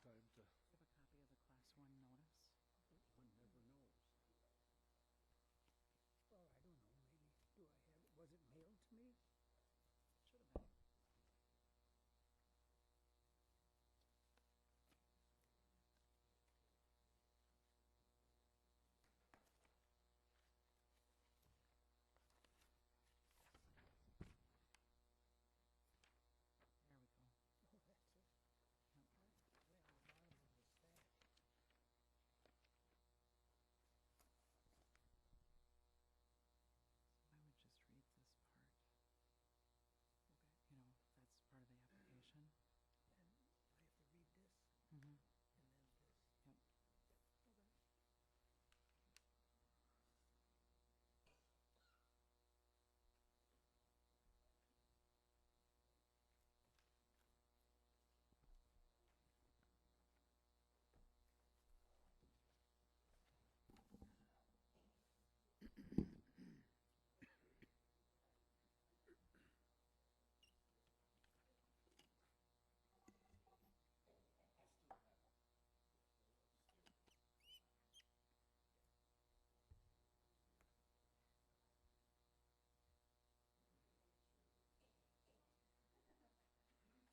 time to, You have a copy of the Class 1 notice? one never knows. Well, I don't know, maybe, do I have, was it mailed to me? Should have been. There we go. Oh, that's it. Yep. Way on the bottom of the stack. So I would just read this part. Okay, You know, that's part of the application. and I have to read this Mm-hmm. and then this. Yep. Okay. So, those are a ring sure as hell.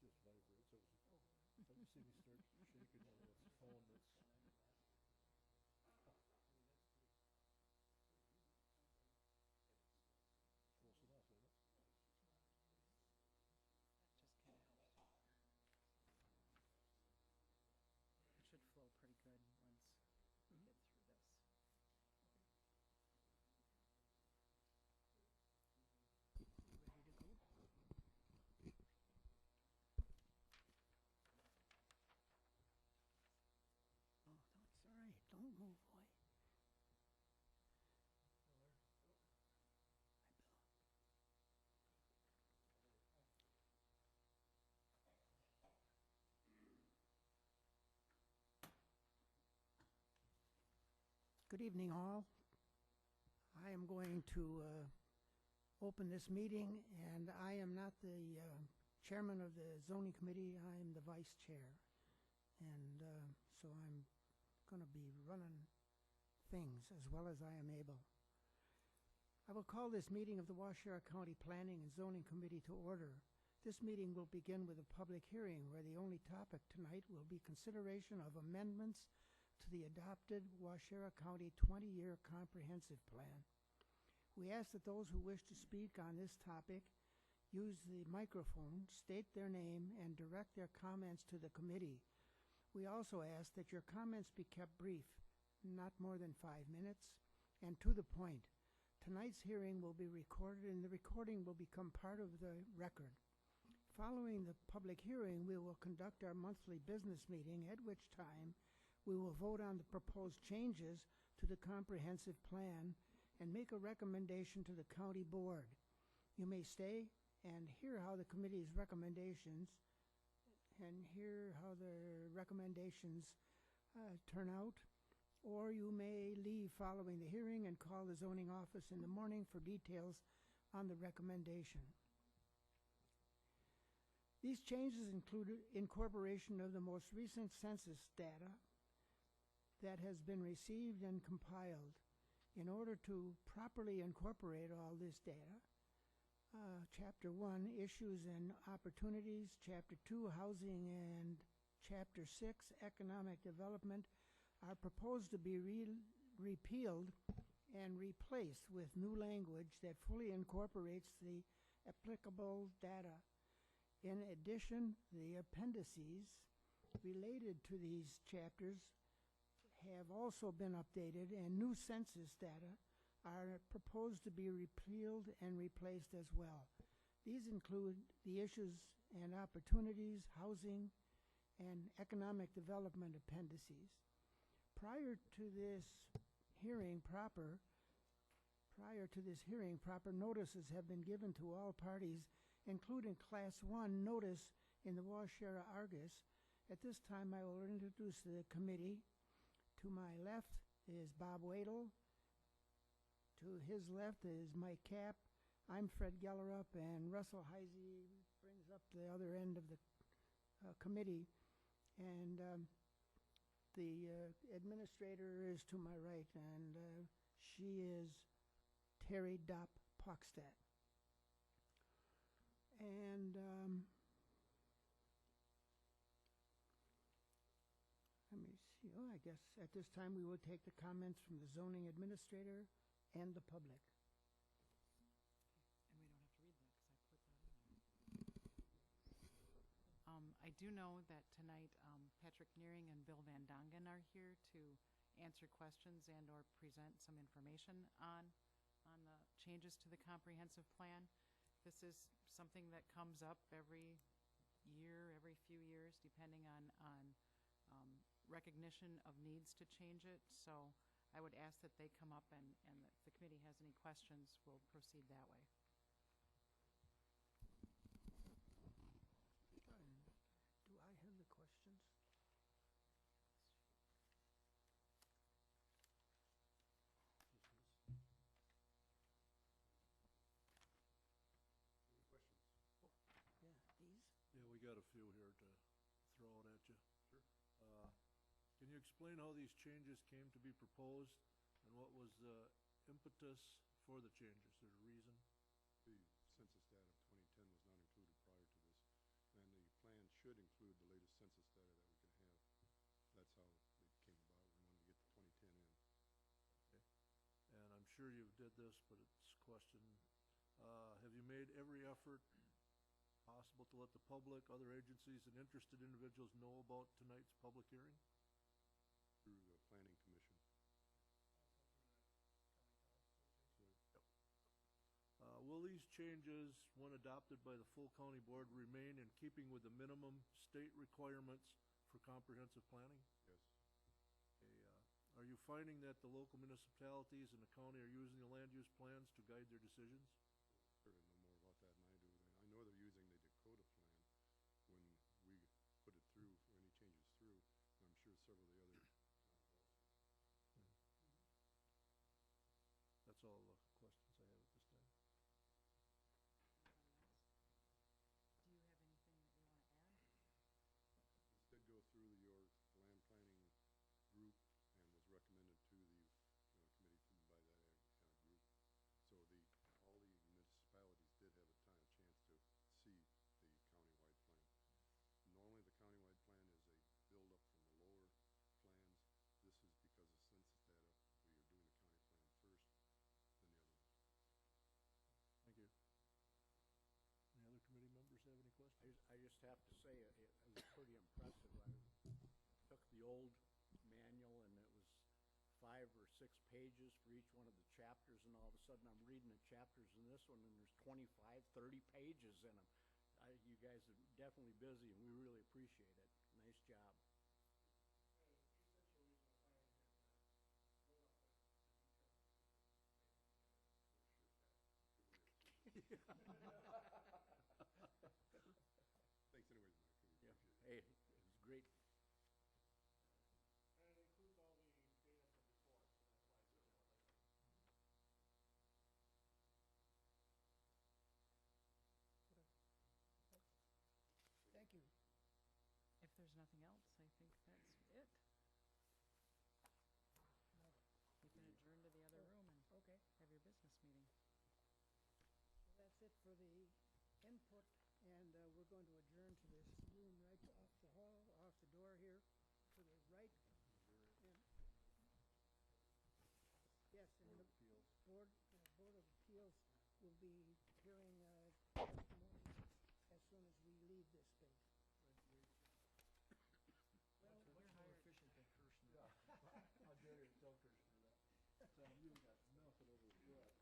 Usually what happens. Oh, it just vibrates. Have you seen me start shaking with a phone that's, close enough, isn't it? That just kind of helps. It should flow pretty good once we get through this. Ready to go? Oh, that's all right, don't move, boy. Hi, Bill. Good evening, all. I am going to open this meeting, and I am not the chairman of the zoning committee. I am the vice chair, and so I'm going to be running things as well as I am able. I will call this meeting of the Waushara County Planning and Zoning Committee to order. This meeting will begin with a public hearing where the only topic tonight will be consideration of amendments to the adopted Waushara County 20-year comprehensive plan. We ask that those who wish to speak on this topic use the microphone, state their name, and direct their comments to the committee. We also ask that your comments be kept brief, not more than 5 minutes, and to the point. Tonight's hearing will be recorded, and the recording will become part of the record. Following the public hearing, we will conduct our monthly business meeting, at which time we will vote on the proposed changes to the comprehensive plan and make a recommendation to the county board. You may stay and hear how the committee's recommendations turn out, or you may leave following the hearing and call the zoning office in the morning for details on the recommendation. These changes include incorporation of the most recent census data that has been received and compiled. In order to properly incorporate all this data, Chapter 1, Issues and Opportunities, Chapter 2, Housing, and Chapter 6, Economic Development, are proposed to be repealed and replaced with new language that fully incorporates the applicable data. In addition, the appendices related to these chapters have also been updated, and new census data are proposed to be repealed and replaced as well. These include the Issues and Opportunities, Housing, and Economic Development appendices. Prior to this hearing, proper notices have been given to all parties, including Class 1 notice in the Waushara Argus. At this time, I will introduce the committee. To my left is Bob Wadle. To his left is Mike Kapp. I'm Fred Gellerup, and Russell Heisey brings up the other end of the committee. And the administrator is to my right, and she is Terry Dopp Pockstadt. And let me see. Oh, I guess at this time we will take the comments from the zoning administrator and the public. And we don't have to read that because I put that in there. I do know that tonight Patrick Nearing and Bill Van Dongen are here to answer questions and or present some information on the changes to the comprehensive plan. This is something that comes up every year, every few years, depending on recognition of needs to change it. So I would ask that they come up, and if the committee has any questions, we'll proceed that way. Do I have the questions? Any questions? Yeah, these? Yeah, we got a few here to throw out at you. Sure. Can you explain how these changes came to be proposed, and what was the impetus for the changes? There's a reason? The census data of 2010 was not included prior to this, and the plan should include the latest census data that we can have. That's how it came about. We wanted to get the 2010 in. Okay. And I'm sure you did this, but it's a question. Have you made every effort possible to let the public, other agencies, and interested individuals know about tonight's public hearing? Through the planning commission. Will these changes, when adopted by the full county board, remain in keeping with the minimum state requirements for comprehensive planning? Yes. Okay, are you finding that the local municipalities in the county are using the land use plans to guide their decisions? Certainly know more about that than I do. I know they're using the Dakota plan when we put it through, for any changes through, and I'm sure several of the other. That's all the questions I have at this time. Do you have anything that you want to add? This did go through your land planning group and was recommended to the committee by that group. So all the municipalities did have a chance to see the countywide plan. Normally, the countywide plan is a build-up from the lower plans. This is because of census data. We are doing the county plan first, then the other ones. Thank you. Any other committee members have any questions? I just have to say, it was pretty impressive. I took the old manual, and it was 5 or 6 pages for each one of the chapters, and all of a sudden I'm reading the chapters in this one, and there's 25, 30 pages in them. You guys are definitely busy, and we really appreciate it. Nice job. Thanks anyways, Mark. We Yeah. appreciate it. Hey, it was great. And it includes all the data from before, so that's why it's more later. Thank you. If there's nothing else, I think that's it. You can adjourn to the other room and Okay. have your business meeting. So that's it for the input, and we're going to adjourn to this room right off the hall, off the door here, to the right. And yes, and the Board of Appeals will be hearing testimony as soon as we leave this space. Well, Much more efficient than Kirshner. Yeah, how dare you tell Kirshner that? Tom, you got nothing over his head. I'm telling you, he doesn't like me already.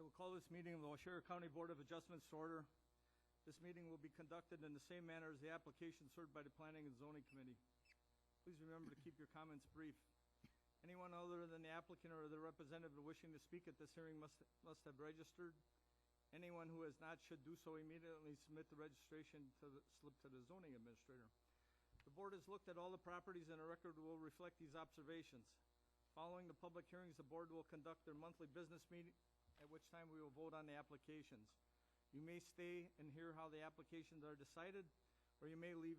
I will call this meeting of the Waushara County Board of Adjustments to order. This meeting will be conducted in the same manner as the application served by the Planning and Zoning Committee. Please remember to keep your comments brief. Anyone other than the applicant or the representative wishing to speak at this hearing must have registered. Anyone who has not should do so immediately. Submit the registration slip to the zoning administrator. The board has looked at all the properties and a record will reflect these observations. Following the public hearings, the board will conduct their monthly business meeting, at which time we will vote on the applications. You may stay and hear how the applications are decided, or you may leave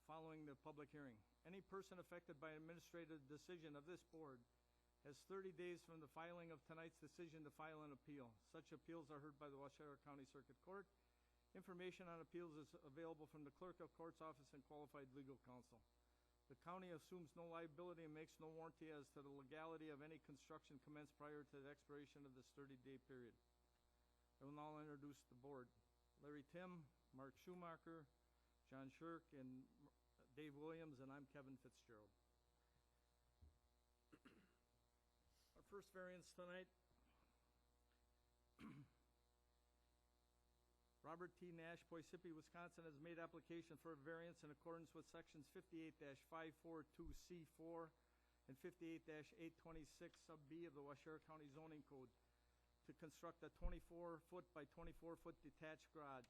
following the public hearing. Any person affected by an administrative decision of this board has 30 days from the filing of tonight's decision to file an appeal. Such appeals are heard by the Waushara County Circuit Court. Information on appeals is available from the Clerk of Court's office and qualified legal counsel. The county assumes no liability and makes no warranty as to the legality of any construction commenced prior to the expiration of this 30-day period. I will now introduce the board. Larry Tim, Mark Schumacher, John Shirk, and Dave Williams, and I'm Kevin Fitzgerald. Our first variance tonight, Robert T. Nash, Poisippi, Wisconsin, has made application for a variance in accordance with sections 58-542C4 and 58-826 sub B of the Waushara County Zoning Code to construct a 24-foot by 24-foot detached garage.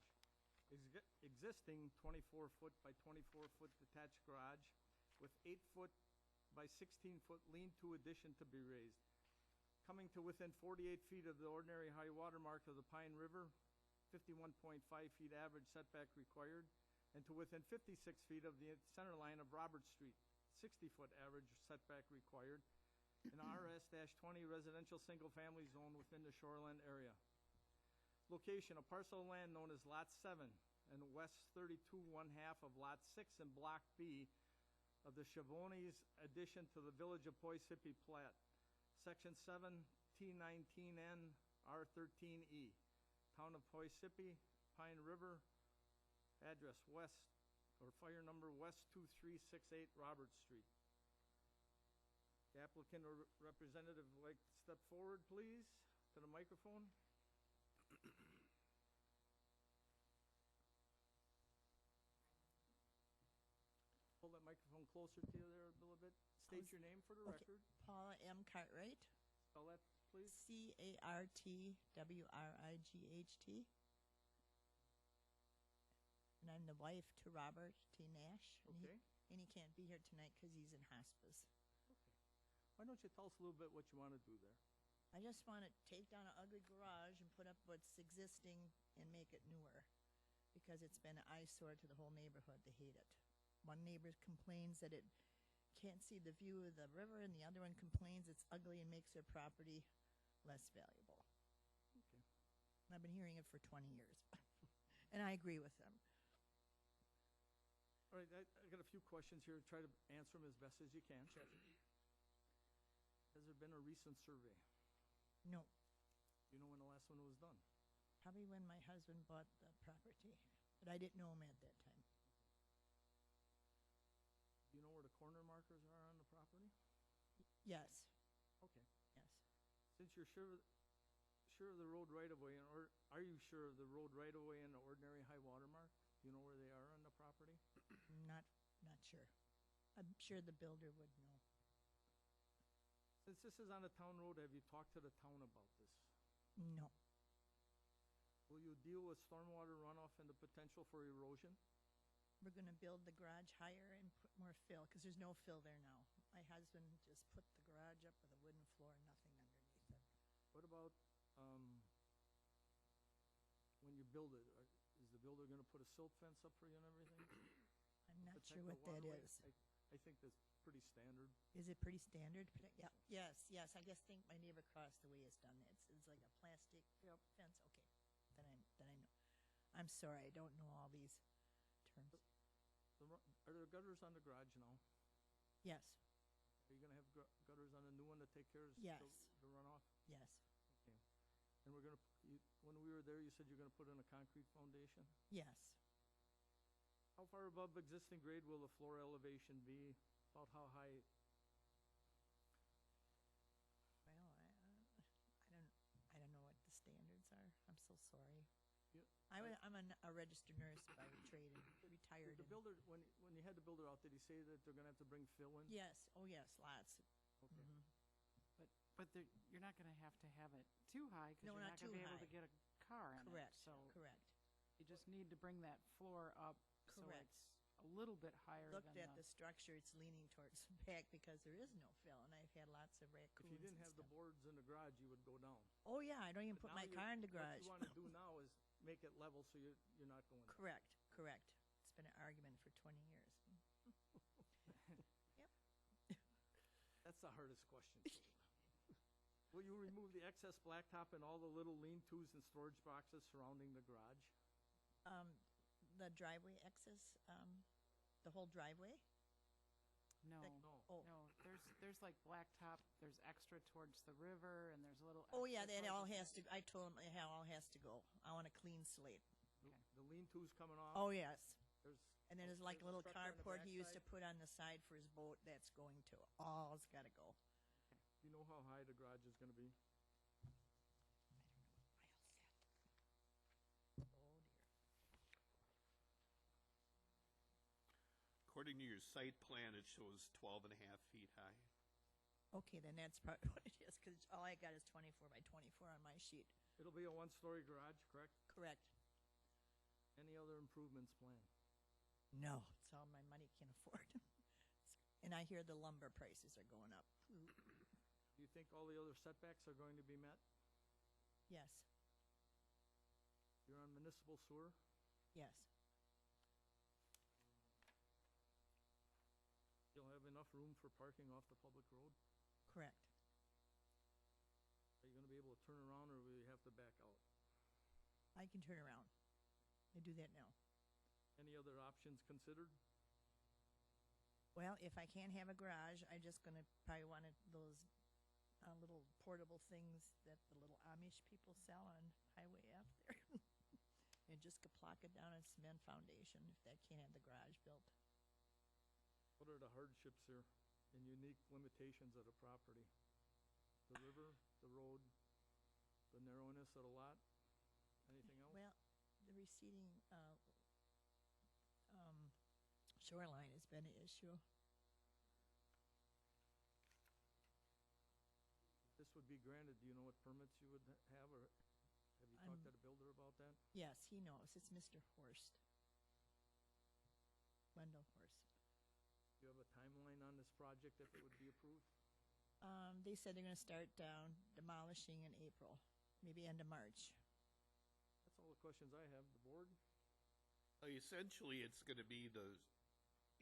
Existing 24-foot by 24-foot detached garage with 8-foot by 16-foot lean-to addition to be raised. Coming to within 48 feet of the ordinary high water mark of the Pine River, 51.5 feet average setback required, and to within 56 feet of the center line of Robert Street, 60-foot average setback required, in RS-20 residential single-family zone within the shoreline area. Location, a parcel of land known as Lot 7 and west 32 1/2 of Lot 6 and Block B of the Chavoni's addition to the Village of Poisippi plat, Section 7, T19N, R13E. Town of Poisippi, Pine River, address west, or fire number West 2368 Robert Street. The applicant or representative would like to step forward, please, to the microphone. Hold that microphone closer to you there a little bit. State your name for the Okay. record. Paula M. Cartwright, Spell that, please. Cartwright. And I'm the wife to Robert T. Nash. Okay. And he can't be here tonight because he's in hospice. Why don't you tell us a little bit what you want to do there? I just want to take down an ugly garage and put up what's existing and make it newer because it's been an eyesore to the whole neighborhood. They hate it. One neighbor complains that it can't see the view of the river, and the other one complains it's ugly and makes their property less valuable. Okay. And I've been hearing it for 20 years. And I agree with them. All right, I got a few questions here. Try to answer them as best as you can. Sure. Has there been a recent survey? No, Do you know when the last one was done? probably when my husband bought the property, but I didn't know him at that time. Do you know where the corner markers are on the property? Yes, Okay. yes. Since you're sure of the road right-of-way, or are you sure of the road right-of-way and the ordinary high water mark? Do you know where they are on the property? Not sure. I'm sure the builder would know. Since this is on a town road, have you talked to the town about this? No, Will you deal with stormwater runoff and the potential for erosion? we're gonna build the garage higher and put more fill, because there's no fill there now. My husband just put the garage up with a wooden floor, nothing underneath it. What about, when you build it, is the builder gonna put a silt fence up for you and everything? I'm not Protect sure the what that waterway? is. I think that's pretty standard. Is it pretty standard? Yeah, yes, I guess think my neighbor across the way has done that. It's like a plastic fence, okay, then I know. I'm sorry, I don't know all these terms. Are there gutters on the garage now? Yes, Are you gonna have gutters on the new one to take care of Yes. the runoff? yes, And we're gonna, when we were there, you said you're gonna put in a concrete foundation? yes. How far above existing grade will the floor elevation be? About how high? Well, I don't know what the standard I'm a registered nurse by trade and retired. Did the and- builder, when you had the builder out, did he say that they're gonna have to bring fill in? Yes, oh yes, lots. Okay. Mhm. But you're not gonna have to have it too high, because No, you're not not gonna too be able high. to get a car in it. Correct, So correct. you just need to bring that floor up so Correct. it's a little bit higher Looked than at the structure, it's leaning towards the back because there is no fill, and I've had lots of If raccoons you didn't and have the stuff. boards in the garage, you would go down. Oh, yeah, I don't even But put now my car in the garage. What you wanna do now is make it level so you're not going down. Correct, correct. It's been an argument for 20 years. That's the hardest question. Will you remove the excess blacktop and all the little lean-tos and storage boxes surrounding the garage? The driveway access, the whole driveway? No, No. Oh, no, there's like blacktop, there's extra towards the river, and there's a little. oh yeah, extra that all towards has to, I told him it all has to go. I want a clean slate. The lean-tos coming off? Oh, yes. There's And then there's like a little structure on the carport he used to backside? put on the side for his boat, that's going to, all's gotta go. Do you know how high the garage is gonna be? Oh dear. According to your site plan, it shows 12 and a half feet high. Okay, then that's probably what it is, cause all I got is 24 by 24 on my sheet. It'll be a one-story garage, correct? Correct. Any other improvements planned? No, it's all my money can afford. And I hear the lumber prices are going up. Do you think all the other setbacks are going to be met? Yes, You're on municipal sewer? yes. You'll have enough room for parking off the public road? Correct. Are you gonna be able to turn around, or will you have to back out? I can turn around. I do that now. Any other options considered? Well, if I can't have a garage, I just gonna probably want those little portable things that the little Amish people sell on Highway F there. And just plop it down on cement foundation if I can't have the garage built. What are the hardships here and unique limitations of the property? The river, the road, the narrowness of the lot? Anything else? Well, the receding shoreline has been an issue. This would be granted, do you know what permits you would have, or have you talked to the builder about that? Yes, he knows. It's Mr. Horst. Wendell Horst. Do you have a timeline on this project if it would be approved? They said they're gonna start demolishing in April, maybe end of March. That's all the questions I have. The board? Essentially, it's going to be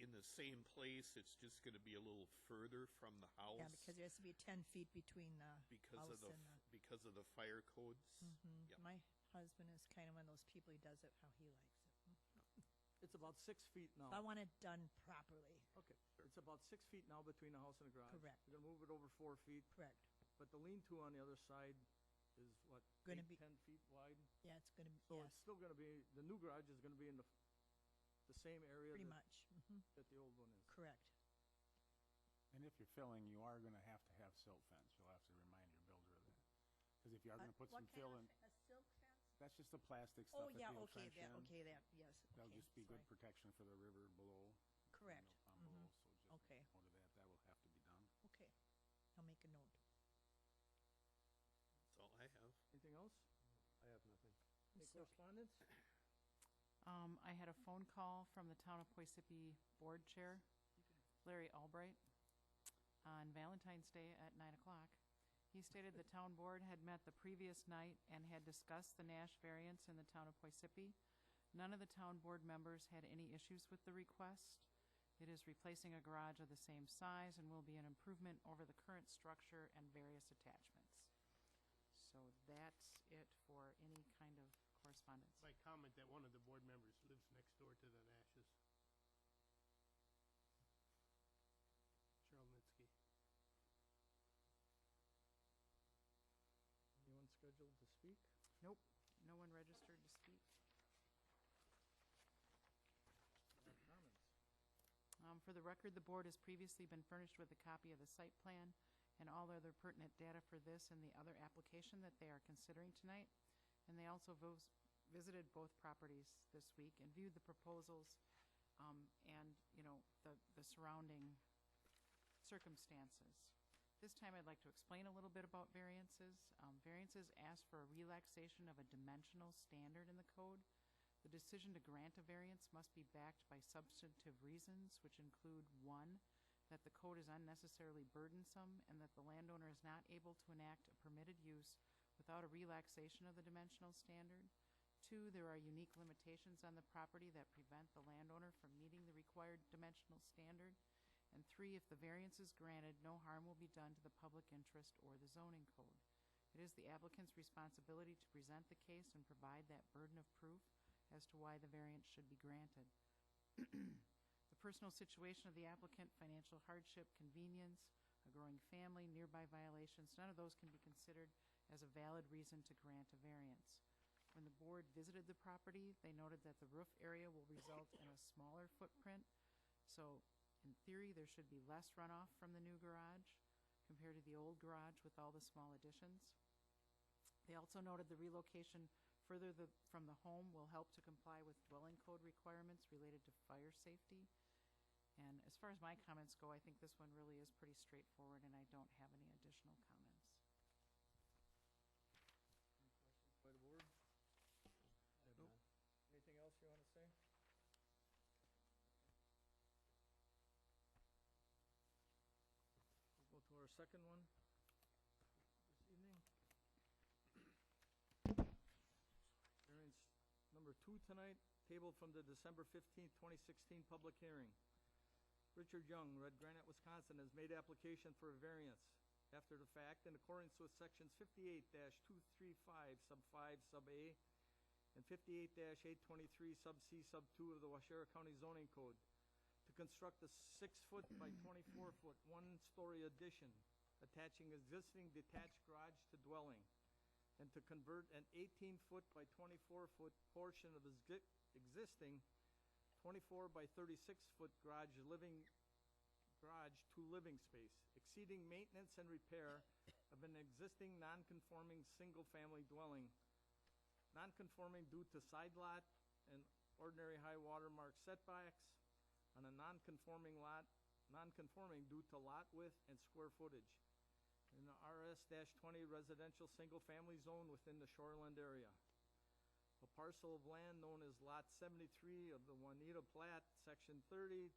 in the same place. It's just going to be a little further from the house. Yeah, because there has to be 10 feet between the because house of the and the. because of the fire codes. Mhm. Yep. My husband is kind of one of those people, he does it how he likes it. It's about 6 feet now. If I want it done properly, Okay, it's about 6 feet now between the house and the garage. Correct. You're gonna move it over 4 feet, correct. but the lean-to on the other side is what, Gonna 8, be- 10 feet wide? Yeah, it's gonna be, So yes, it's still gonna be, the new garage is gonna be in the same area pretty that, much. that the old one is. Correct. And if you're filling, you are gonna have to have silt fence. You'll have to remind your builder of that. Because if you are gonna put some fill in, A silk fence? that's just the plastic Oh, stuff that yeah, you'll okay, trench in. okay, that, yes, That'll okay, just be good sorry. protection for the river below. Correct. and the pond below, so just Okay. note of that, that will have to be done. Okay, I'll make a note. That's all I have. Anything else? I have nothing. Any So- correspondence? I had a phone call from the Town of Poisippi Board Chair, Larry Albright, on Valentine's Day at 9 o'clock. He stated the town board had met the previous night and had discussed the Nash variance in the town of Poisippi. None of the town board members had any issues with the request. It is replacing a garage of the same size and will be an improvement over the current structure and various attachments. So that's it for any kind of correspondence. My comment that one of the board members lives next door to the Nashes. Cheryl Nitsky. Anyone scheduled to speak? Nope, no one registered to speak. Comments? For the record, the board has previously been furnished with a copy of the site plan and all other pertinent data for this and the other application that they are considering tonight. And they also visited both properties this week and viewed the proposals and, the surrounding circumstances. This time I'd like to explain a little bit about variances. Variances ask for a relaxation of a dimensional standard in the code. The decision to grant a variance must be backed by substantive reasons, which include 1, that the code is unnecessarily burdensome and that the landowner is not able to enact a permitted use without a relaxation of the dimensional standard. 2, there are unique limitations on the property that prevent the landowner from meeting the required dimensional standard. And 3, if the variance is granted, no harm will be done to the public interest or the zoning code. It is the applicant's responsibility to present the case and provide that burden of proof as to why the variance should be granted. The personal situation of the applicant, financial hardship, convenience, a growing family, nearby violations, none of those can be considered as a valid reason to grant a variance. When the board visited the property, they noted that the roof area will result in a smaller footprint. So in theory, there should be less runoff from the new garage compared to the old garage with all the small additions. They also noted the relocation further from the home will help to comply with dwelling code requirements related to fire safety. And as far as my comments go, I think this one really is pretty straightforward, and I don't have any additional comments. Any questions by the board? Nope. Anything else you want to say? We'll go to our second one this evening. Variance number 2 tonight, tabled from the December 15th, 2016 public hearing. Richard Young, Red Granite, Wisconsin, has made application for a variance after the fact in accordance with sections 58-235 sub 5 sub A and 58-823 sub C sub 2 of the Waushara County Zoning Code to construct a 6-foot by 24-foot, 1-story addition attaching existing detached garage to dwelling, and to convert an 18-foot by 24-foot portion of existing 24 by 36-foot garage to living space, exceeding maintenance and repair of an existing non-conforming single-family dwelling, non-conforming due to side lot and ordinary high water mark setbacks on a non-conforming lot, non-conforming due to lot width and square footage in the RS-20 residential single-family zone within the shoreland area. A parcel of land known as Lot 73 of the Juanita Plat, Section 30,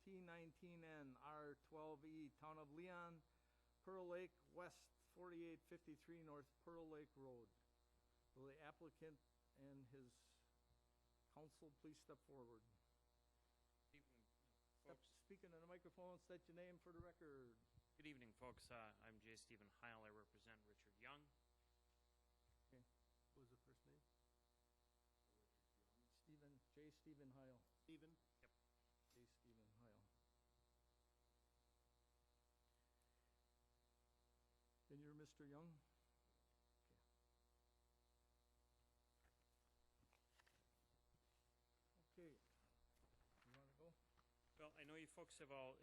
T19N, R12E, Town of Leon, Pearl Lake, West 4853 North Pearl Lake Road. Will the applicant and his counsel please step forward? Speak into the microphone, state your name for the record. Good evening, folks. I'm J. Stephen Heil. I represent Richard Young. Okay. What was the first name? Stephen Heil. Stephen? Yep. J. Stephen Heil. And you're Mr. Young? Okay. You want to go? Well, I know you folks have all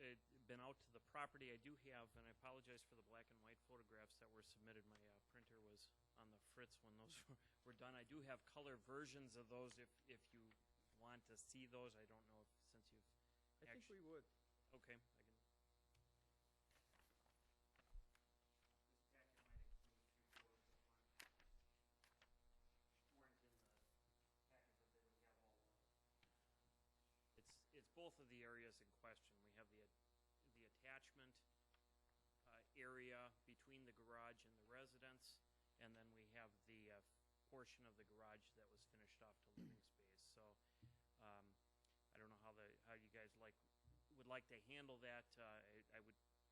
been out to the property. I do have, and I apologize for the black and white photographs that were submitted. My printer was on the fritz when those were done. I do have color versions of those if you want to see those. I don't know if since you've I think we would. Okay, I can. This packet might include a few photos that weren't in the packet, but they would have all it's both of the areas in question. We have the attachment area between the garage and the residence, and then we have the portion of the garage that was finished off to living space. So I don't know how you guys would like to handle that. I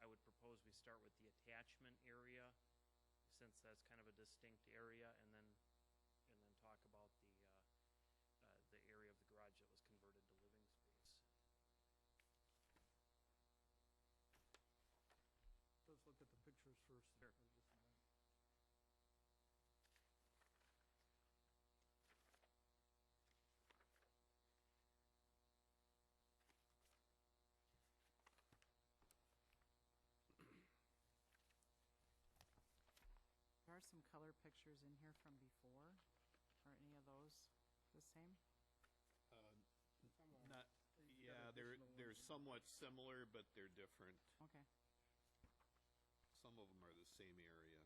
would propose we start with the attachment area, since that's kind of a distinct area, and then talk about the area of the garage that was converted to living space. Let's look at the pictures first. Sure. For just a minute. There are some color pictures in here from before, Are any of those the same? Not, You've got yeah, additional they're ones. somewhat similar, but they're different. Okay. Some of them are the same area.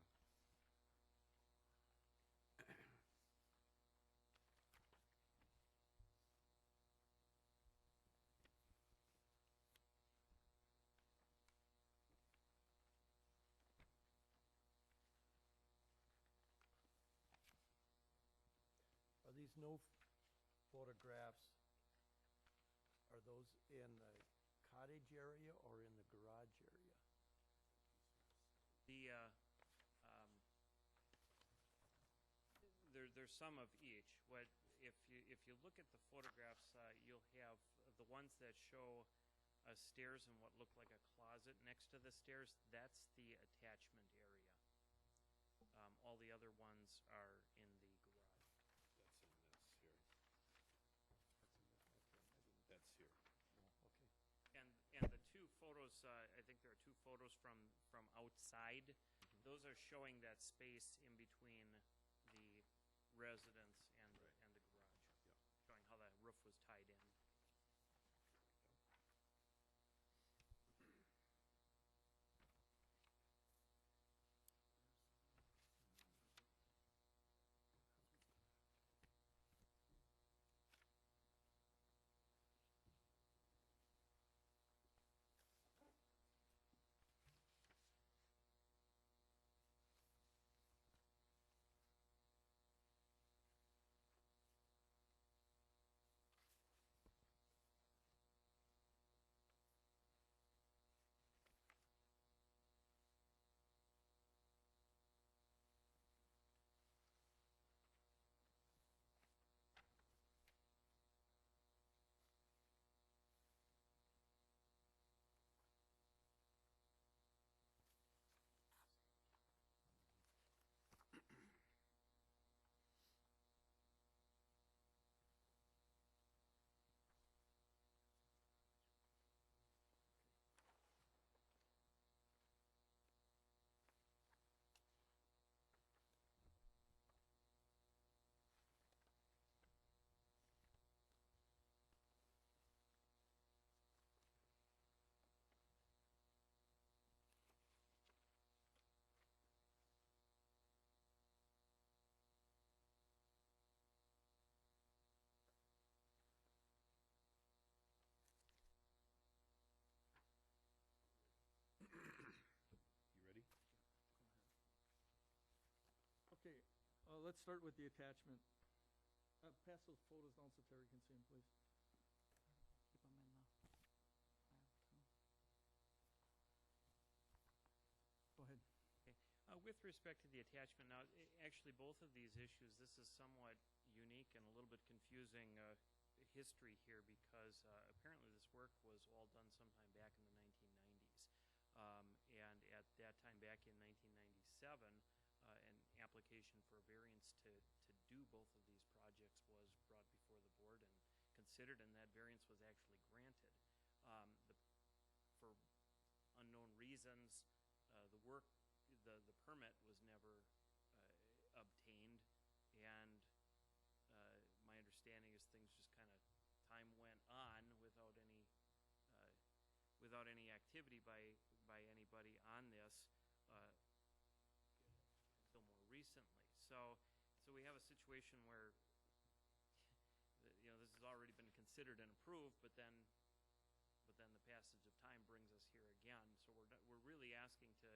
Are these new photographs, are those in the cottage area or in the garage area? The, there's some of each. What, if you look at the photographs, you'll have the ones that show stairs and what look like a closet next to the stairs, that's the attachment area. All the other ones are in the garage. That's in this here. That's here. Oh, okay. And the two photos, I think there are two photos from outside. Those are showing that space in between the residence and the garage. Showing how that roof was tied in. You ready? Okay, let's start with the attachment. Pass those photos down so Terry can see them, please. Keep them in the file, too. Go ahead. With respect to the attachment, now, actually, both of these issues, this is somewhat unique and a little bit confusing history here because apparently this work was all done sometime back in the 1990s. And at that time, back in 1997, an application for a variance to do both of these projects was brought before the board and considered, and that variance was actually granted. For unknown reasons, the permit was never obtained, and my understanding is things just kind of time went on without any activity by anybody on this until more recently. So we have a situation where this has already been considered and approved, but then the passage of time brings us here again. So we're really asking to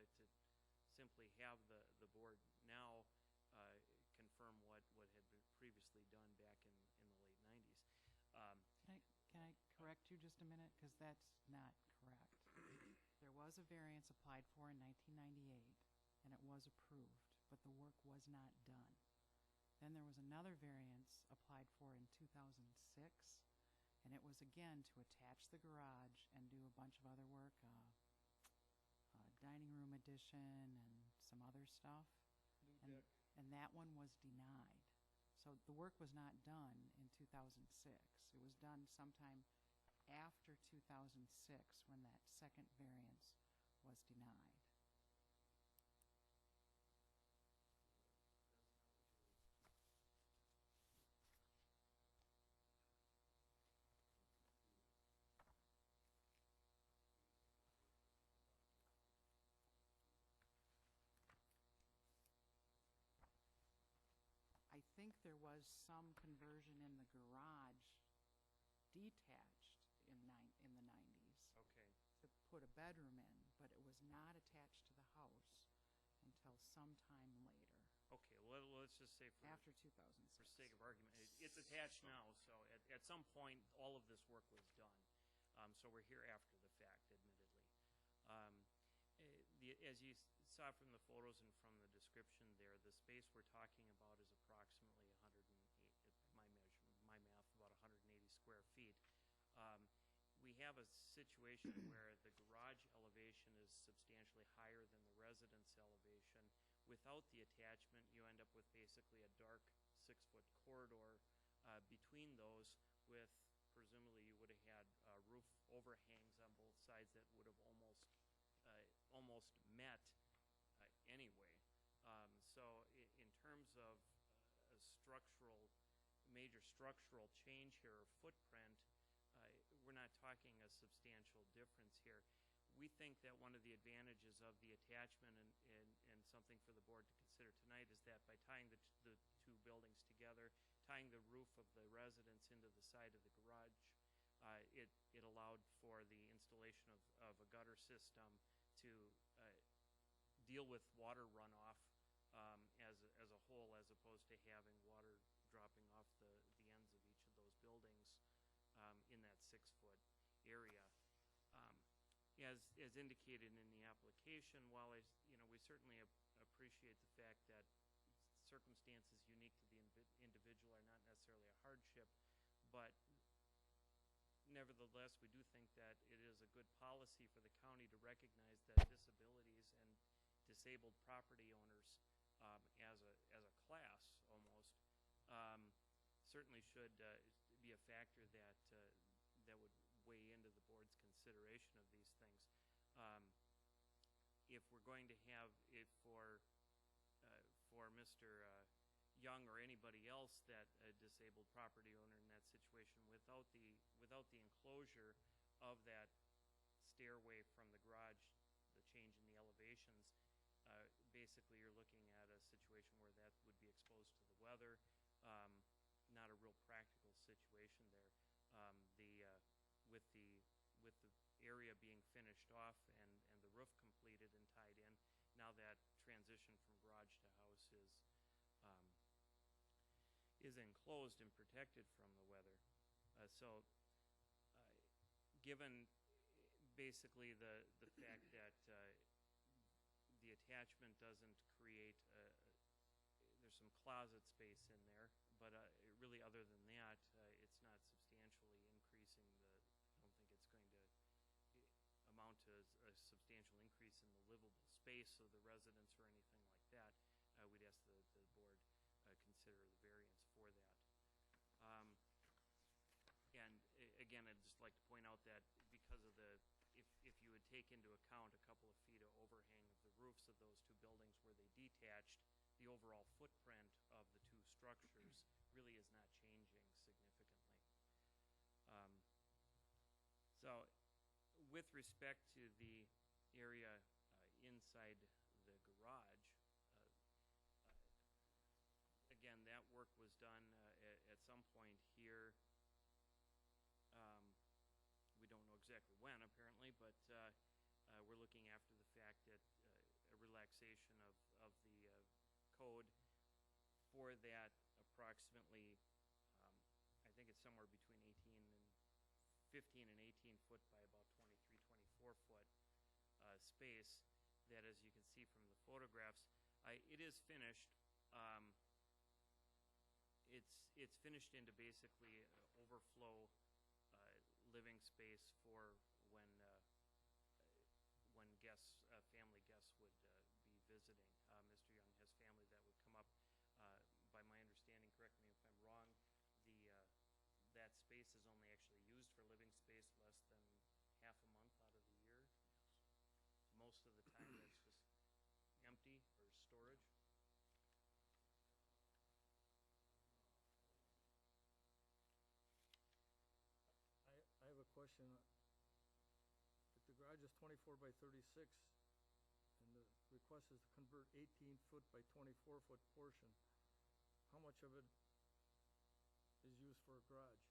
simply have the board now confirm what had been previously done back in the late 90s. Can I correct you just a minute? Because that's not correct. There was a variance applied for in 1998, and it was approved, but the work was not done. Then there was another variance applied for in 2006, and it was again to attach the garage and do a bunch of other work, dining room addition and some other stuff. And that one was denied. So the work was not done in 2006. It was done sometime after 2006 when that second variance was denied. think there was some conversion in the garage detached in the 90s Okay. to put a bedroom in, but it was not attached to the house until sometime later, Okay, let's just say after 2006. for sake of argument, it's attached now, so at some point, all of this work was done. So we're here after the fact, admittedly. As you saw from the photos and from the description there, the space we're talking about is approximately 108, my math, about 180 square feet. We have a situation where the garage elevation is substantially higher than the residence elevation. Without the attachment, you end up with basically a dark 6-foot corridor between those, with presumably you would have had roof overhangs on both sides that would have almost met anyway. So in terms of a major structural change here, or footprint, we're not talking a substantial difference here. We think that one of the advantages of the attachment and something for the board to consider tonight is that by tying the two buildings together, tying the roof of the residence into the side of the garage, it allowed for the installation of a gutter system to deal with water runoff as a whole, as opposed to having water dropping off the ends of each of those buildings in that 6-foot area. As indicated in the application, while we certainly appreciate the fact that circumstances unique to the individual are not necessarily a hardship, but nevertheless, we do think that it is a good policy for the county to recognize that disabilities and disabled property owners as a class almost certainly should be a factor that would weigh into the board's consideration of these things. If we're going to have it for Mr. Young or anybody else, that a disabled property owner in that situation, without the enclosure of that stairway from the garage, the change in the elevations, basically you're looking at a situation where that would be exposed to the weather. Not a real practical situation there. With the area being finished off and the roof completed and tied in, now that transition from garage to house is enclosed and protected from the weather. Given basically the fact that the attachment doesn't create there's some closet space in there, but really other than that, it's not substantially increasing I don't think it's going to amount to a substantial increase in the livable space of the residents or anything like that. We'd ask the board consider the variance for that. And again, I'd just like to point out that because of if you would take into account a couple of feet of overhang of the roofs of those two buildings where they detached, the overall footprint of the two structures really is not changing significantly. So with respect to the area inside the garage, again, that work was done at some point here. We don't know exactly when, apparently, but we're looking after the fact that a relaxation of the code for that approximately, I think it's somewhere between 15 and 18 foot by about 23, 24 foot space, that, as you can see from the photographs, it is finished. It's finished into basically overflow living space for when guests, family guests would be visiting. Mr. Young has family that would come up. By my understanding, correct me if I'm wrong, that space is only actually used for living space less than half a month out of the year. Most of the time it's just empty or storage. I have a question. If the garage is 24 by 36, and the request is to convert 18-foot by 24-foot portion, how much of it for a garage?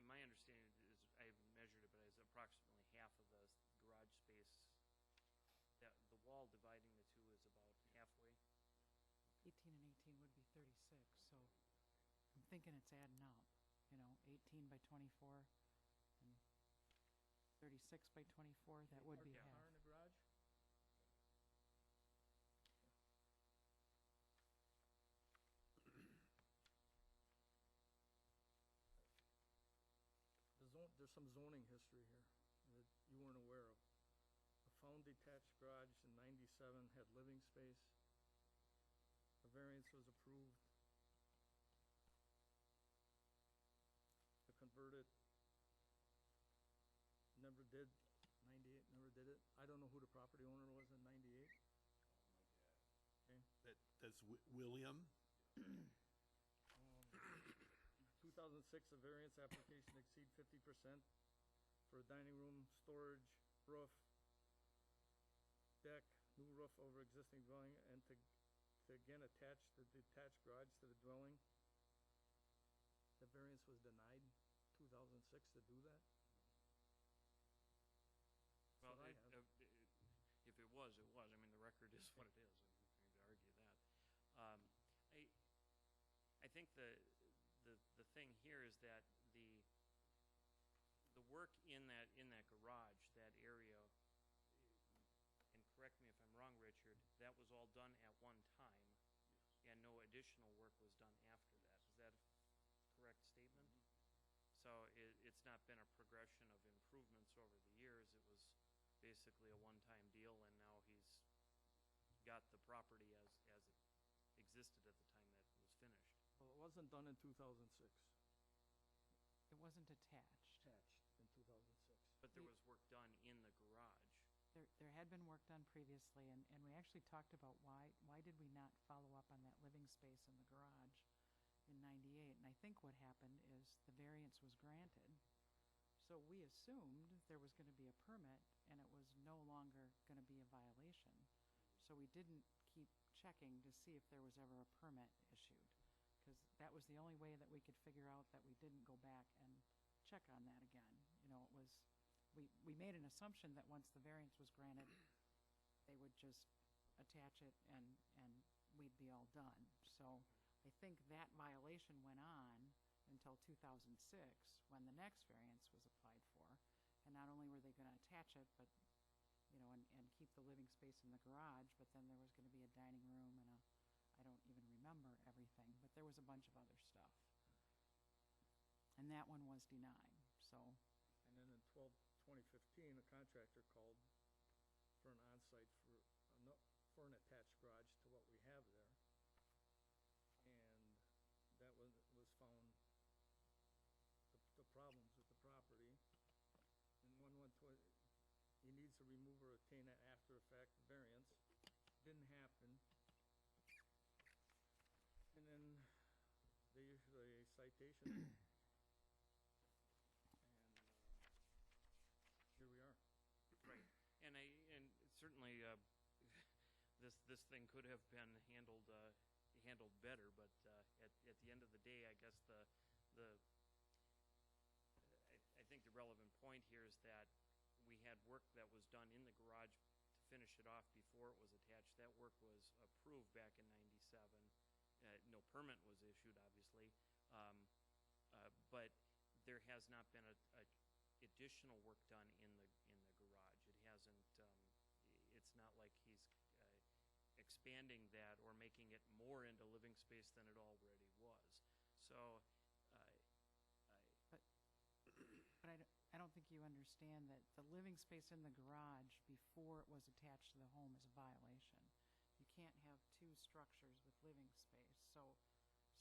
My understanding is, I haven't measured it, but it's approximately half of the garage space. That the wall dividing the two is about halfway. 18 and 18 would be 36, so I'm thinking it's adding up, 18 by 24 and 36 by 24, that would be Park a half. car in the garage? There's some zoning history here that you weren't aware of. A found detached garage in 97 had living space. A variance was approved to convert it. Never did, 98, never did it. I don't know who the property owner was in 98. Okay. That's William? 2006, a variance application exceed 50% for a dining room, storage, roof, deck, new roof over existing dwelling, and to again attach the detached garage to the dwelling. The variance was denied 2006 to do that? Well, what I have. if it was, it was. I mean, the record is what it is. I'm not going to argue that. I think the thing here is that the work in that garage, that area, and correct me if I'm wrong, Richard, that was all done at one time, and no additional work was done after that. Is that a correct statement? So it's not been a progression of improvements over the years. It was basically a one-time deal, and now he's got the property as it existed at the time that it was finished. Well, it wasn't done in 2006. It wasn't attached. Attached in 2006. But there was work done in the garage. There had been work done previously, and we actually talked about why did we not follow up on that living space in the garage in 98, and I think what happened is the variance was granted, so we assumed there was going to be a permit, and it was no longer going to be a violation. So we didn't keep checking to see if there was ever a permit issued, because that was the only way that we could figure out that we didn't go back and check on that again. It was, we made an assumption that once the variance was granted, they would just attach it and we'd be all done. So I think that violation went on until 2006, when the next variance was applied for. And not only were they going to attach it, but, and keep the living space in the garage, but then there was going to be a dining room and I don't even remember everything, but there was a bunch of other stuff. And that one was denied, so. And then in 2015, a contractor called for an on-site for an attached garage to what we have there. And that was found, the problems with the property. And one went to, he needs to remove or obtain an after-effect variance. Didn't happen. And then they issued a citation. Here we are. Right, and certainly this thing could have been handled better, but at the end of the day, I guess I think the relevant point here is that we had work that was done in the garage to finish it off before it was attached. That work was approved back in 97. No permit was issued, obviously, but there has not been a additional work done in the garage. It hasn't. It's not like he's expanding that or making it more into living space than it already was. So, But I don't think you understand that the living space in the garage before it was attached to the home is a violation. You can't have two structures with living space. So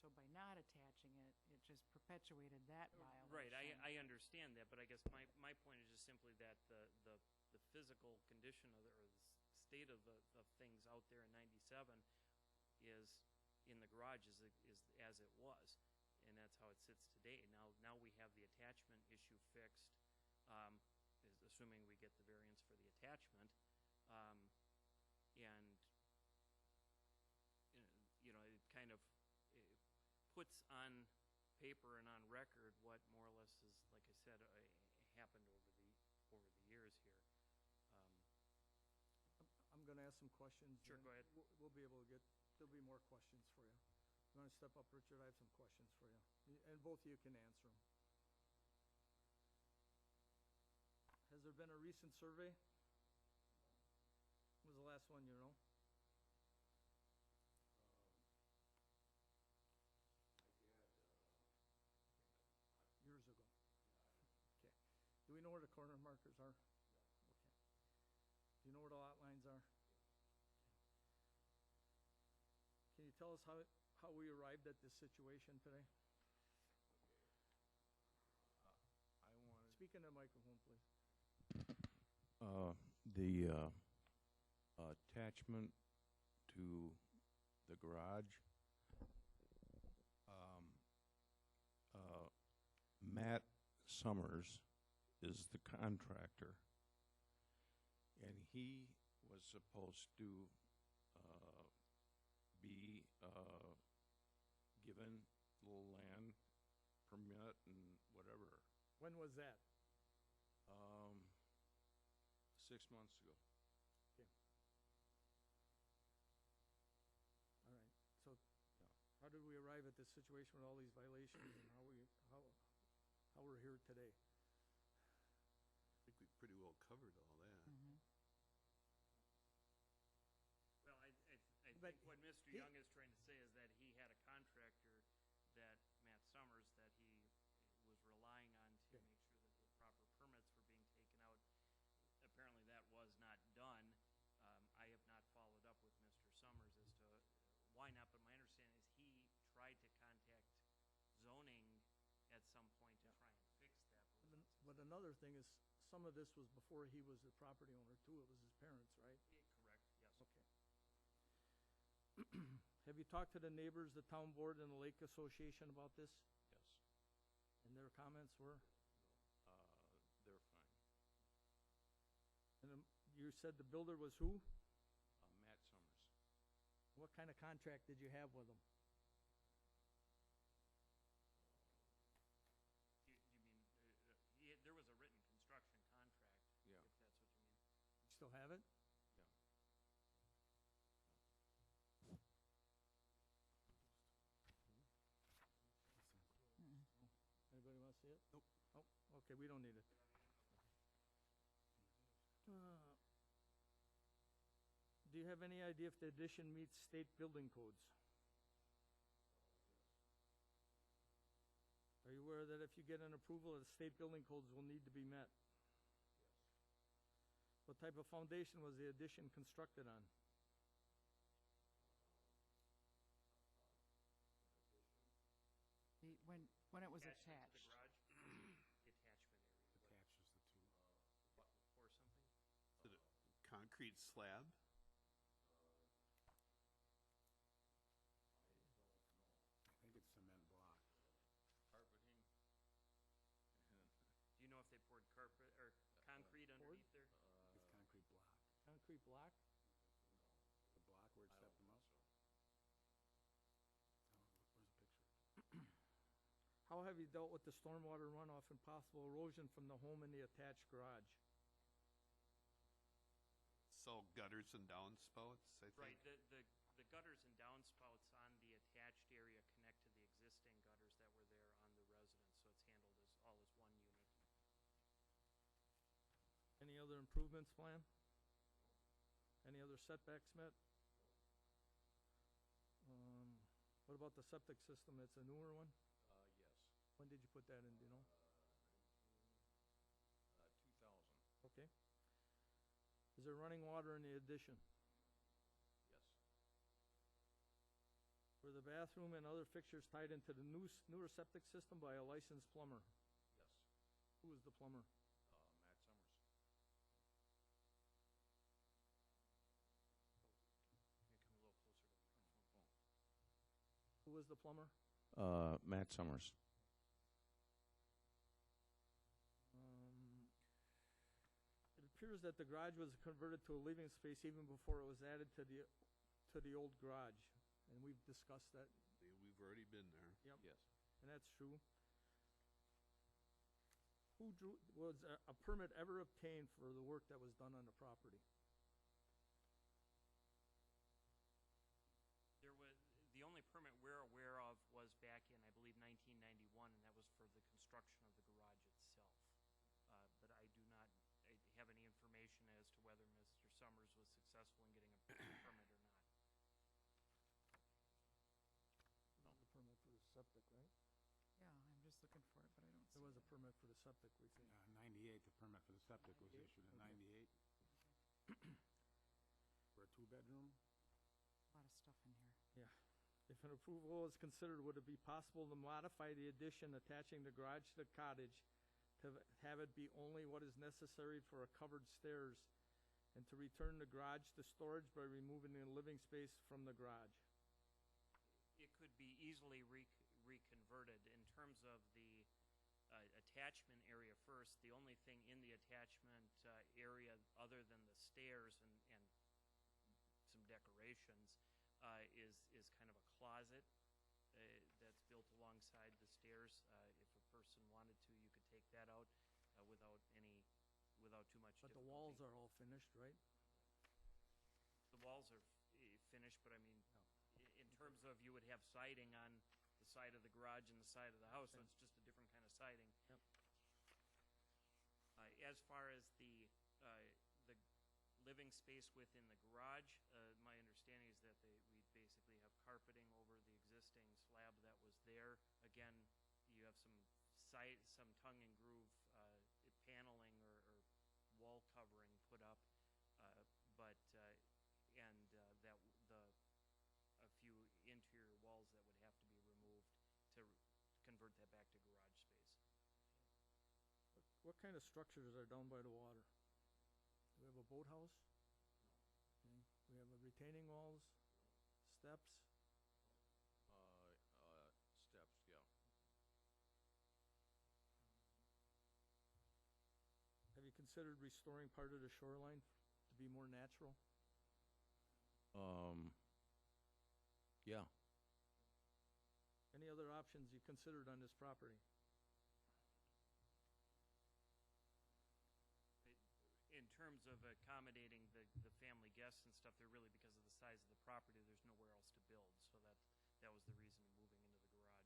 by not attaching it, it just perpetuated that violation. right, I understand that, but I guess my point is just simply that the physical condition of or the state of things out there in 97 is in the garage is as it was. And that's how it sits today. Now we have the attachment issue fixed, assuming we get the variance for the attachment, and puts on paper and on record what more or less is, like I said, happened over the years here. I'm gonna ask some questions. Sure, and go ahead. We'll be able to there'll be more questions for you. You wanna step up, Richard? I have some questions for you. And both of you can answer them. Has there been a recent survey? When was the last one, you know? Years ago. Okay. Do we know where the corner markers are? Okay. Do you know where the lot lines are? Can you tell us how we arrived at this situation today? I wanted, Speak in the microphone, please. the attachment to the garage. Matt Summers is the contractor, and he was supposed to be given little land permit and whatever. When was that? 6 months ago. Okay. All right. So, how did we arrive at this situation with all these violations, and how we're here today? I think we pretty well covered all that. Well, I But think what Mr. he- Young is trying to say is that he had a contractor that, Matt Summers, that he was relying on to Okay. make sure that the proper permits were being taken out. Apparently that was not done. I have not followed up with Mr. Summers as to why not, but my understanding is he tried to contact zoning at some point to try and fix that. But another thing is, some of this was before he was the property owner too. It was his parents, right? Correct, yes. Okay. Have you talked to the neighbors, the town board, and the Lake Association about this? Yes. And their comments were? They're fine. And you said the builder was who? Matt Summers. What kind of contract did you have with him? You mean, there was a written construction contract, Yeah. if that's what you mean. You still have it? Anybody want to see it? Nope. Oh, okay, we don't need it. Do you have any idea if the addition meets state building codes? Are you aware that if you get an approval, the state building codes will need to be met? What type of foundation was the addition constructed on? When it was Attachment to attached. the garage, the attachment area. Attaches the two. Or something? Is it a concrete slab? I think it's cement block. Carpeting. Do you know if they poured carpet or concrete underneath there? It's concrete block. Concrete block? The block where it stepped them up? Where's the picture? How have you dealt with the stormwater runoff and possible erosion from the home and the attached garage? So gutters and downspouts, I think. Right, the gutters and downspouts on the attached area connect to the existing gutters that were there on the residence, so it's handled as all as one unit. Any other improvements planned? Any other setbacks met? What about the septic system? It's a newer one? Yes. When did you put that in, do you know? 2000. Okay. Is there running water in the addition? Yes. Were the bathroom and other fixtures tied into the newer septic system by a licensed plumber? Yes. Who was the plumber? Matt Summers. Can you come a little closer to the microphone? Who was the plumber? Matt Summers. It appears that the garage was converted to a living space even before it was added to the old garage, and we've discussed that. We've already been there. Yep. Yes. And that's true. Was a permit ever obtained for the work that was done on the property? There was, the only permit we're aware of was back in, I believe, 1991, and that was for the construction of the garage itself. But I do not have any information as to whether Mr. Summers was successful in getting a permit or not. There was a permit for the septic, right? Yeah, I'm just looking for it, but I don't see There was it. a permit for the septic, we think. 98, the permit for the septic was 98? issued in Okay. 98. For a two-bedroom. A lot of stuff in here. Yeah. If an approval is considered, would it be possible to modify the addition attaching the garage to the cottage to have it be only what is necessary for a covered stairs and to return the garage to storage by removing the living space from the garage? It could be easily reconverted. In terms of the attachment area first, the only thing in the attachment area other than the stairs and some decorations is kind of a closet that's built alongside the stairs. If a person wanted to, you could take that out without too much But difficulty. the walls are all finished, right? The walls are finished, but I mean, in terms of, you would have siding on the side of the garage and the side of the house, so it's just a different kind of siding. Yep. As far as the living space within the garage, my understanding is that we basically have carpeting over the existing slab that was there. Again, you have some tongue and groove paneling or wall covering put up, but a few interior walls that would have to be removed to convert that back to garage space. What kind of structures are down by the water? Do we have a boathouse? No. Okay. We have a retaining walls, steps? Steps, yeah. Have you considered restoring part of the shoreline to be more natural? Yeah. Any other options you considered on this property? In terms of accommodating the family guests and stuff, they're really, because of the size of the property, there's nowhere else to build, so that was the reason of moving into the garage.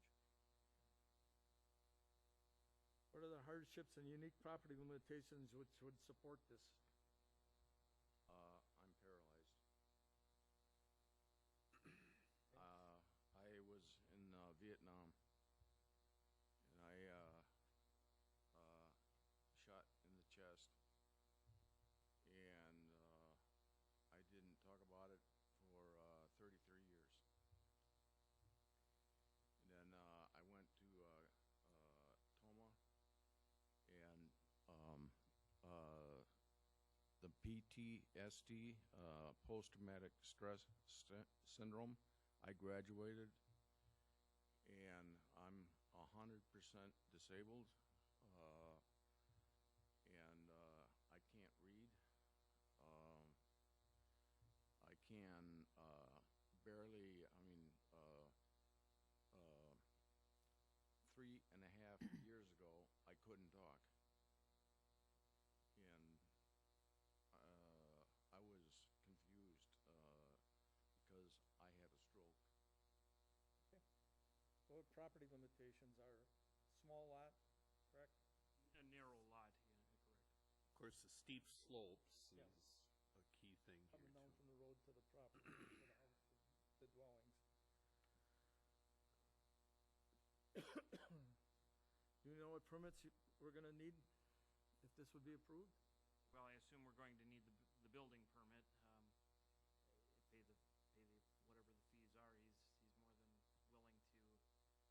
What are the hardships and unique property limitations which would support this? I'm paralyzed. I was in Vietnam, and I shot in the chest, and I didn't talk about it for 33 years. And then I went to Toma, and the PTSD, post-traumatic stress syndrome, I graduated, and I'm 100% disabled, and I can't read. I can barely, 3.5 years ago, I couldn't talk. And I was confused because I had a stroke. So what property limitations are small lot, correct? A narrow lot, yeah, correct. Of course, the steep slopes Yeah. is a key thing here, Coming down too. from the road to the property, to the house, the dwellings. Do you know what permits we're gonna need if this would be approved? Well, I assume we're going to need the building permit, pay whatever the fees are.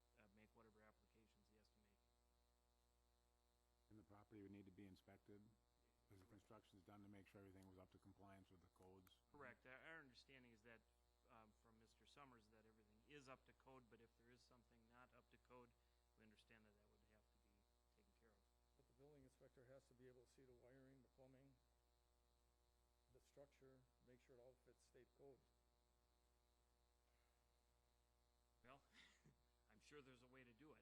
He's more than willing to make whatever applications he has to make. And the property would need to be inspected, as the construction's done, to make sure everything was up to compliance with the codes. Correct. Our understanding is that, from Mr. Summers, that everything is up to code, but if there is something not up to code, we understand that would have to be taken care of. But the building inspector has to be able to see the wiring, the plumbing, the structure, make sure it all fits state code. Well, I'm sure there's a way to do it.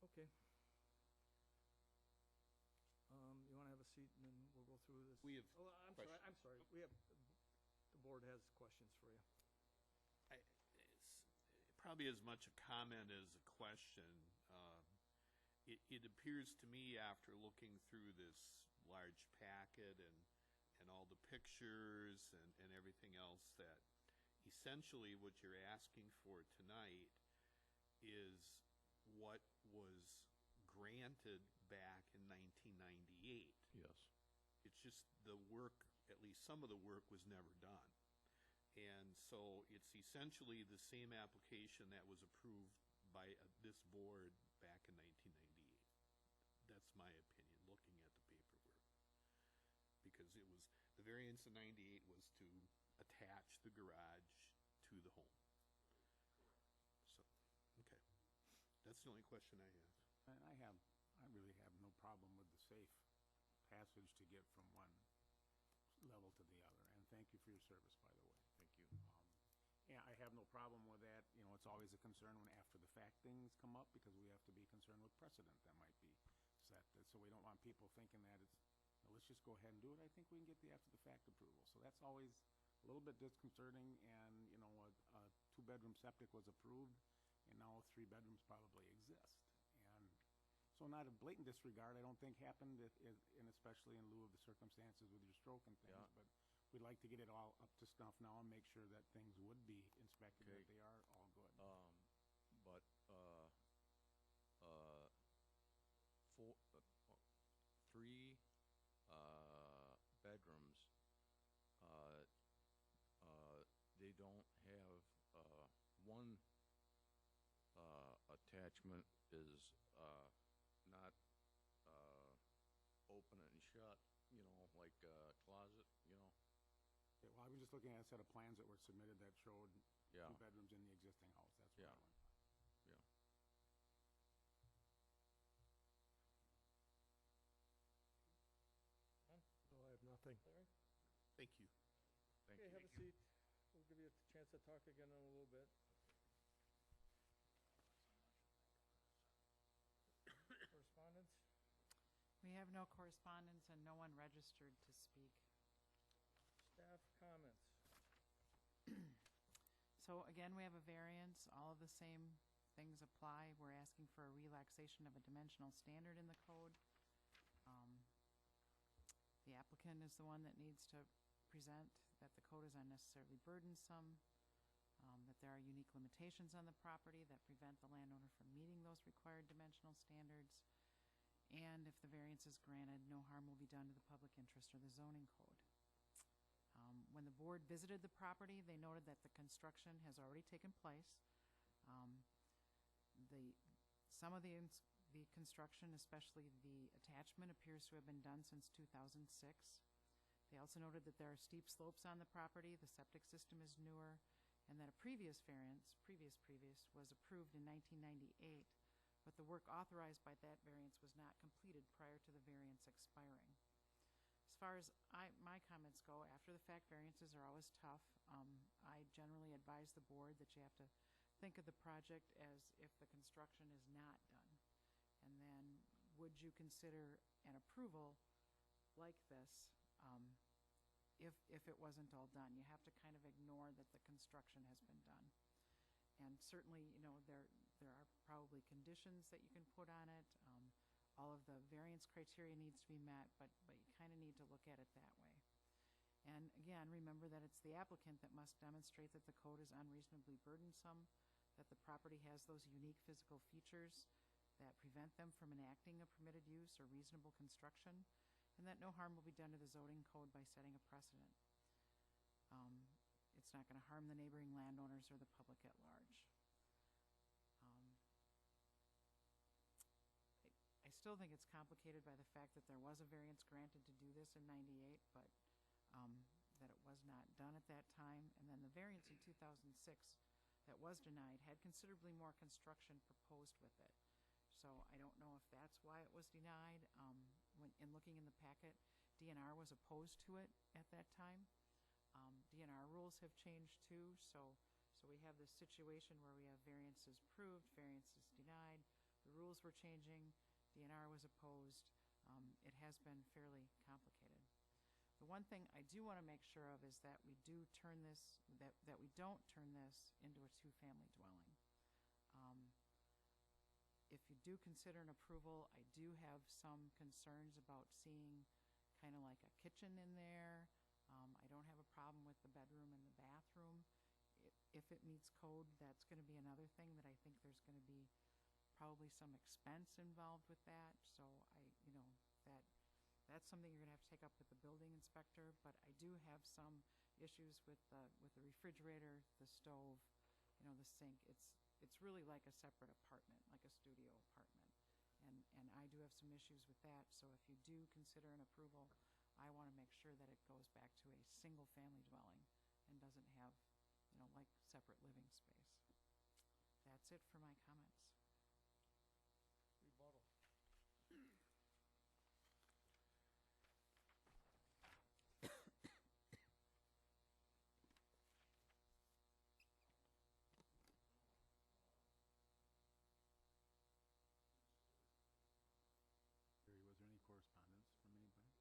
Okay. You wanna have a seat and then we'll go through this? We have Oh, I'm sorry, we have, the board has questions for you. It's probably as much a comment as a question. It appears to me, after looking through this large packet and all the pictures and everything else, that essentially what you're asking for tonight is what was granted back in 1998. Yes. It's just the work, at least some of the work, was never done. And so it's essentially the same application that was approved by this board back in 1998. That's my opinion, looking at the paperwork. Because it was, the variance in 98 was to attach the garage to the home. So, okay. That's the only question I have. And I really have no problem with the safe passage to get from one level to the other. And thank you for your service, by the way. Thank you. Yeah, I have no problem with that. You know, it's always a concern when after the fact things come up, because we have to be concerned with precedent that might be set. So we don't want people thinking that it's, well, let's just go ahead and do it. I think we can get the after the fact approval. So that's always a little bit disconcerting. And, you know, a 2-bedroom septic was approved, and now 3 bedrooms probably exist. And so not a blatant disregard, I don't think, happened, and especially in lieu of the circumstances with your stroke and things. Yeah. But we'd like to get it all up to snuff now and make sure that things would be inspected, Okay. that they are all good. But, 3 bedrooms, they don't have, one attachment is not open and shut, you know, like a closet, you know. Okay, well, I was just looking at a set of plans that were submitted that showed Yeah. 2 bedrooms in the existing house. That's what Yeah. I went by. Yeah. No, I have nothing. Larry? Thank you. Thank Okay, you. have a seat. We'll give you a chance to talk again in a little bit. Correspondence? We have no correspondence and no one registered to speak. Staff comments? So again, we have a variance. All of the same things apply. We're asking for a relaxation of a dimensional standard in the code. The applicant is the one that needs to present that the code is unnecessarily burdensome, that there are unique limitations on the property that prevent the landowner from meeting those required dimensional standards, and if the variance is granted, no harm will be done to the public interest or the zoning code. When the board visited the property, they noted that the construction has already taken place. Some of the construction, especially the attachment, appears to have been done since 2006. They also noted that there are steep slopes on the property, the septic system is newer, and that a previous variance, was approved in 1998, but the work authorized by that variance was not completed prior to the variance expiring. As far as my comments go, after the fact variances are always tough. I generally advise the board that you have to think of the project as if the construction is not done. And then, would you consider an approval like this if it wasn't all done? You have to kind of ignore that the construction has been done. And certainly, you know, there are probably conditions that you can put on it. All of the variance criteria needs to be met, but you kind of need to look at it that way. And again, remember that it's the applicant that must demonstrate that the code is unreasonably burdensome, that the property has those unique physical features that prevent them from enacting a permitted use or reasonable construction, and that no harm will be done to the zoning code by setting a precedent. It's not going to harm the neighboring landowners or the public at large. I still think it's complicated by the fact that there was a variance granted to do this in 98, but that it was not done at that time. And then the variance in 2006 that was denied had considerably more construction proposed with it. So I don't know if that's why it was denied. In looking in the packet, DNR was opposed to it at that time. DNR rules have changed too, so we have this situation where we have variances approved, variances denied. The rules were changing, DNR was opposed. It has been fairly complicated. The one thing I do want to make sure of is that we do turn this, that we don't turn this into a two-family dwelling. If you do consider an approval, I do have some concerns about seeing kind of like a kitchen in there. I don't have a problem with the bedroom and the bathroom. If it meets code, that's going to be another thing that I think there's going to be probably some expense involved with that. So that's something you're going to have to take up with the building inspector. But I do have some issues with the refrigerator, the stove, the sink. It's really like a separate apartment, like a studio apartment. And I do have some issues with that. So if you do consider an approval, I want to make sure that it goes back to a single-family dwelling and doesn't have, like separate living space. That's it for my comments. Rebuttal. Gary, was there any correspondence from anybody?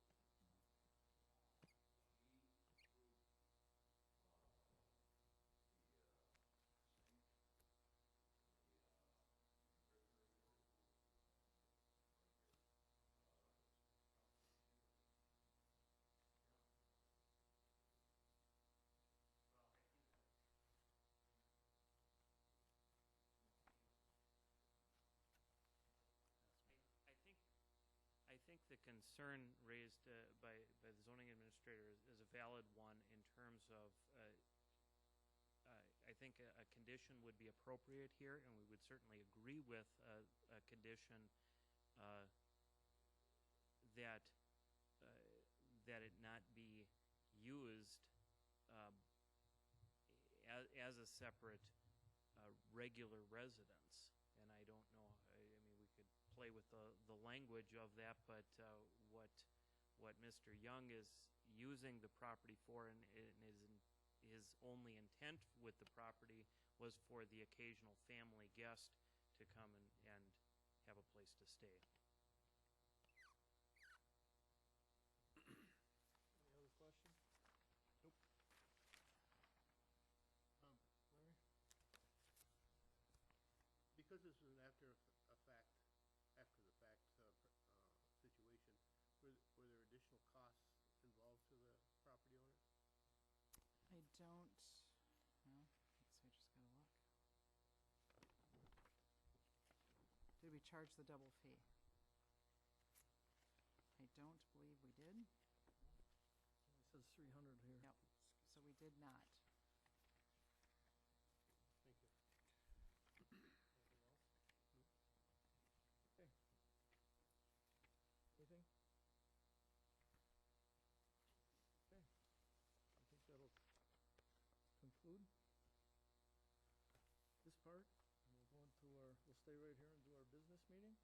I think the concern raised by the zoning administrator is a valid one in terms of, I think a condition would be appropriate here, and we would certainly agree with a condition that it not be used as a separate regular residence. And I don't know, I mean, we could play with the language of that, but what Mr. Young is using the property for and his only intent with the property was for the occasional family guest to come and have a place to stay. Any other question? Nope. Larry? Because this is an after the fact situation, were there additional costs involved to the property owner? I don't, well, let's see, I just gotta look. Did we charge the double fee? I don't believe we did. It says 300 here. Yep, so we did not. Thank you. Anything else? Okay. Anything? Okay. I think that'll conclude this part. And we'll go into we'll stay right here and do our business meeting.